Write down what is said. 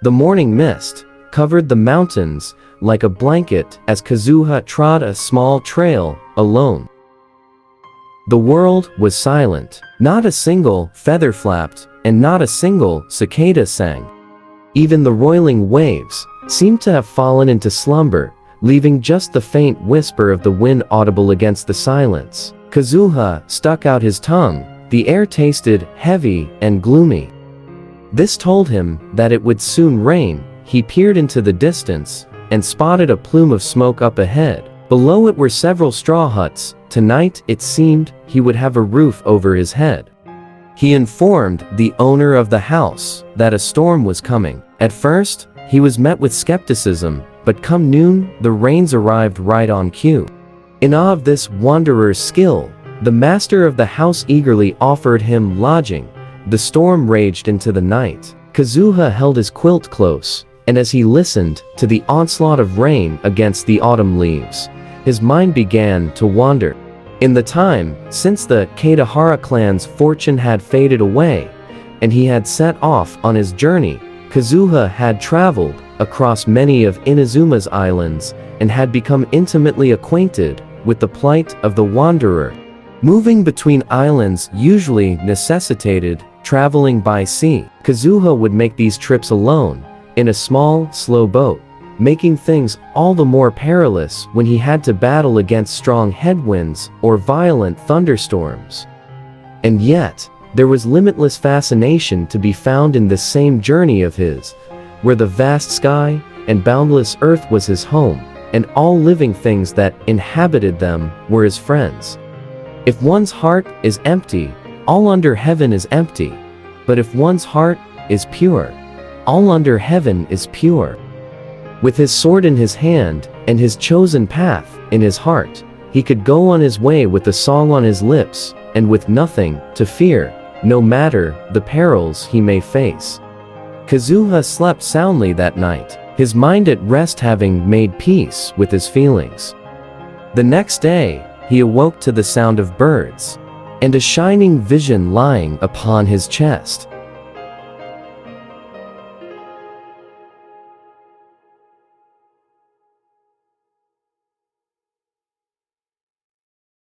The morning mist covered the mountains like a blanket as Kazuha trod a small trail alone. The world was silent. Not a single feather flapped, and not a single cicada sang. Even the roiling waves seemed to have fallen into slumber, leaving just the faint whisper of the wind audible against the silence. Kazuha stuck out his tongue. The air tasted heavy and gloomy. This told him that it would soon rain. He peered into the distance and spotted a plume of smoke up ahead. Below it were several straw huts. Tonight, it seemed, he would have a roof over his head. He informed the owner of the house that a storm was coming. At first, he was met with skepticism, but come noon, the rains arrived right on cue. In awe of this wanderer's skill, the master of the house eagerly offered him lodging. The storm raged into the night. Kazuha held his quilt close, and as he listened to the onslaught of rain against the autumn leaves, his mind began to wander. In the time since the Kaedehara clan's fortune had faded away, and he had set off on his journey, Kazuha had traveled across many of Inazuma's islands and had become intimately acquainted with the plight of the wanderer. Moving between islands usually necessitated traveling by sea. Kazuha would make these trips alone, in a small, slow boat, making things all the more perilous when he had to battle against strong headwinds or violent thunderstorms. And yet, there was limitless fascination to be found in this same journey of his, where the vast sky and boundless earth was his home, and all living things that inhabited them were his friends. If one's heart is empty, all under heaven is empty. But if one's heart is pure, all under heaven is pure. With his sword in his hand and his chosen path in his heart, he could go on his way with a song on his lips and with nothing to fear, no matter the perils he may face. Kazuha slept soundly that night, his mind at rest having made peace with his feelings. The next day, he awoke to the sound of birds and a shining vision lying upon his chest.